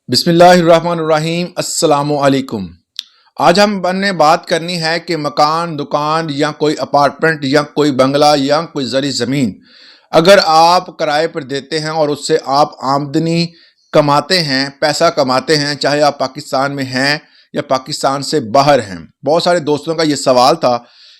بسم اللہ الرحمن الرحیم۔ السلام علیکم۔ آج ہم نے بات کرنی ہے کہ مکان، دکان یا کوئی اپارٹمنٹ یا کوئی بنگلہ یا کوئی زرعی زمین اگر آپ کرائے پر دیتے ہیں اور اس سے آپ آمدنی کماتے ہیں، پیسہ کماتے ہیں، چاہے آپ پاکستان میں ہیں یا پاکستان سے باہر ہیں۔ بہت سارے دوستوں کا یہ سوال تھا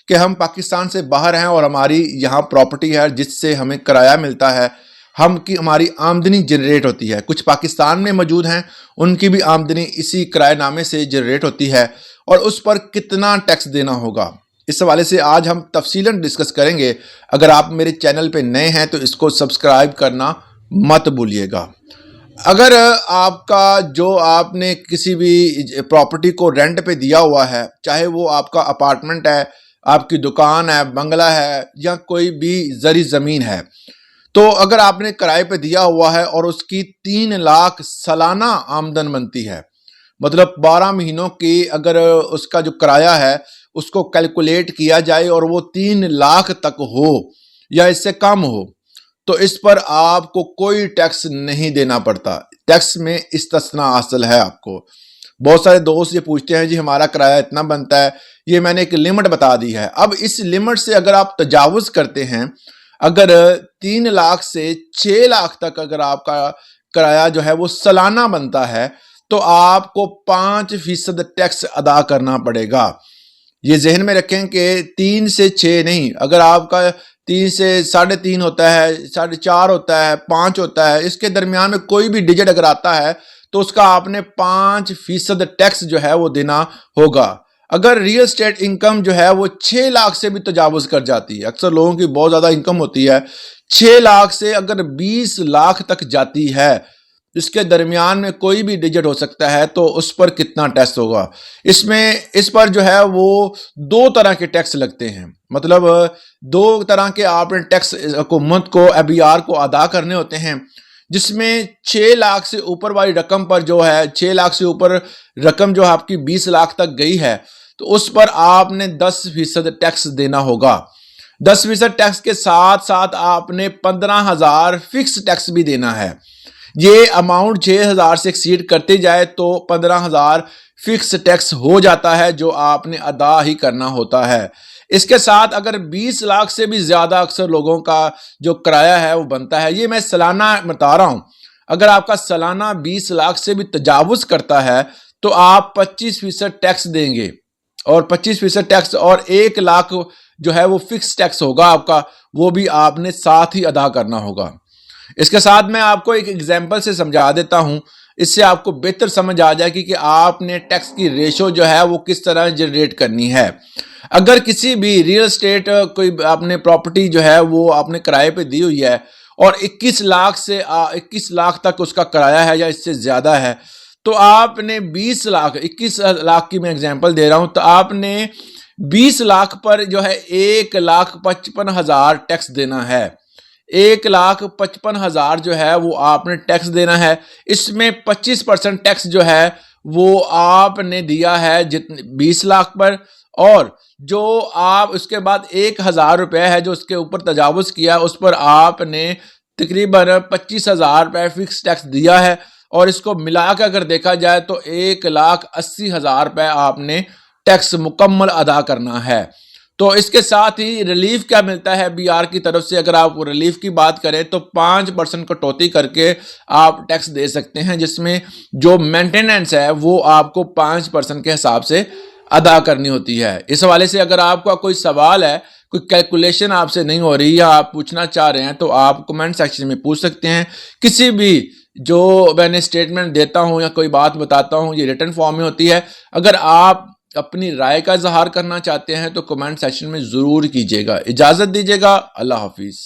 کہ ہم پاکستان سے باہر ہیں اور ہماری یہاں پراپرٹی ہے جس سے ہمیں کرایہ ملتا ہے، ہماری آمدنی جنریٹ ہوتی ہے۔ کچھ پاکستان میں موجود ہیں، ان کی بھی آمدنی اسی کرائے نامے سے جنریٹ ہوتی ہے، اور اس پر کتنا ٹیکس دینا ہوگا، اس حوالے سے آج ہم تفصیلاً ڈسکس کریں گے۔ اگر آپ میرے چینل پہ نئے ہیں تو اس کو سبسکرائب کرنا مت بھولیے گا۔ اگر آپ نے کسی بھی پراپرٹی کو رینٹ پہ دیا ہوا ہے، چاہے وہ آپ کا اپارٹمنٹ ہے، آپ کی دکان ہے، بنگلہ ہے یا کوئی بھی زرعی زمین ہے، تو اگر آپ نے کرائے پہ دیا ہوا ہے اور اس کی 3 لاکھ سالانہ آمدن بنتی ہے، مطلب 12 مہینوں کی اگر اس کا جو کرایہ ہے اس کو کیلکولیٹ کیا جائے اور وہ 3 لاکھ تک ہو یا اس سے کم ہو، تو اس پر آپ کو کوئی ٹیکس نہیں دینا پڑتا۔ ٹیکس میں استثناء حاصل ہے آپ کو۔ بہت سارے دوست یہ پوچھتے ہیں جی ہمارا کرایہ اتنا بنتا ہے، یہ میں نے ایک لمٹ بتا دی ہے۔ اب اس لمٹ سے اگر آپ تجاوز کرتے ہیں، اگر 3 لاکھ سے 6 لاکھ تک اگر آپ کا کرایہ جو ہے وہ سالانہ بنتا ہے، تو آپ کو 5% ٹیکس ادا کرنا پڑے گا۔ یہ ذہن میں رکھیں کہ 3 سے 6 نہیں، اگر آپ کا 3 سے 3.5 ہوتا ہے، 4.5 ہوتا ہے، 5 ہوتا ہے، اس کے درمیان میں کوئی بھی ڈیجٹ اگر آتا ہے تو اس کا آپ نے 5% ٹیکس جو ہے وہ دینا ہوگا۔ اگر ریل اسٹیٹ انکم جو ہے وہ 6 لاکھ سے بھی تجاوز کر جاتی ہے، اکثر لوگوں کی بہت زیادہ انکم ہوتی ہے، 6 لاکھ سے اگر 20 لاکھ تک جاتی ہے، اس کے درمیان میں کوئی بھی ڈیجٹ ہو سکتا ہے، تو اس پر کتنا ٹیکس ہوگا؟ اس پر جو ہے وہ 2 طرح کے ٹیکس لگتے ہیں، مطلب 2 طرح کے آپ نے ٹیکس حکومت کو ABR کو ادا کرنے ہوتے ہیں، جس میں 6 لاکھ سے اوپر والی رقم پر جو ہے 6 لاکھ سے اوپر رقم جو آپ کی 20 لاکھ تک گئی ہے، تو اس پر آپ نے 10% ٹیکس دینا ہوگا۔ 10% ٹیکس کے ساتھ ساتھ آپ نے 15,000 فکس ٹیکس بھی دینا ہے۔ یہ اماؤنٹ 6,000 سے ایکسیڈ کرتے جائے تو 15,000 فکس ٹیکس ہو جاتا ہے، جو آپ نے ادا ہی کرنا ہوتا ہے۔ اس کے ساتھ اگر 20 لاکھ سے بھی زیادہ اکثر لوگوں کا جو کرایہ ہے وہ بنتا ہے، یہ میں سالانہ بتا رہا ہوں، اگر آپ کا سالانہ 20 لاکھ سے بھی تجاوز کرتا ہے تو آپ 25% ٹیکس دیں گے، اور 25% ٹیکس اور 1 لاکھ جو ہے وہ فکس ٹیکس ہوگا آپ کا، وہ بھی آپ نے ساتھ ہی ادا کرنا ہوگا۔ اس کے ساتھ میں آپ کو ایک ایگزامپل سے سمجھا دیتا ہوں، اس سے آپ کو بہتر سمجھ آ جائے گی کہ آپ نے ٹیکس کی ریشو جو ہے وہ کس طرح جنریٹ کرنی ہے۔ اگر کسی بھی ریل اسٹیٹ کوئی آپ نے پراپرٹی جو ہے وہ آپ نے کرائے پہ دی ہوئی ہے اور 21 لاکھ تک اس کا کرایہ ہے یا اس سے زیادہ ہے، تو آپ نے 21 لاکھ کی میں ایگزامپل دے رہا ہوں، تو آپ نے 20 لاکھ پر جو ہے 1,55,000 ٹیکس دینا ہے۔ 1,55,000 جو ہے وہ آپ نے ٹیکس دینا ہے۔ اس میں 25% ٹیکس جو ہے وہ آپ نے دیا ہے 20 لاکھ پر، اور جو آپ اس کے بعد 1,000 روپے ہے جو اس کے اوپر تجاوز کیا، اس پر آپ نے تقریباً 25,000 روپے فکس ٹیکس دیا ہے، اور اس کو ملا کے اگر دیکھا جائے تو 1,80,000 روپے آپ نے ٹیکس مکمل ادا کرنا ہے۔ تو اس کے ساتھ ہی ریلیف کیا ملتا ہے ABR کی طرف سے؟ اگر آپ ریلیف کی بات کریں تو 5% کٹوتی کر کے آپ ٹیکس دے سکتے ہیں، جس میں جو مینٹیننس ہے وہ آپ کو 5% کے حساب سے ادا کرنی ہوتی ہے۔ اس حوالے سے اگر آپ کا کوئی سوال ہے، کوئی کیلکولیشن آپ سے نہیں ہو رہی یا آپ پوچھنا چاہ رہے ہیں، تو آپ کمنٹ سیکشن میں پوچھ سکتے ہیں۔ کسی بھی جو میں نے اسٹیٹمنٹ دیتا ہوں یا کوئی بات بتاتا ہوں، یہ ریٹن فارم میں ہوتی ہے۔ اگر آپ اپنی رائے کا اظہار کرنا چاہتے ہیں تو کمنٹ سیکشن میں ضرور کیجیے گا۔ اجازت دیجیے گا۔ اللہ حافظ۔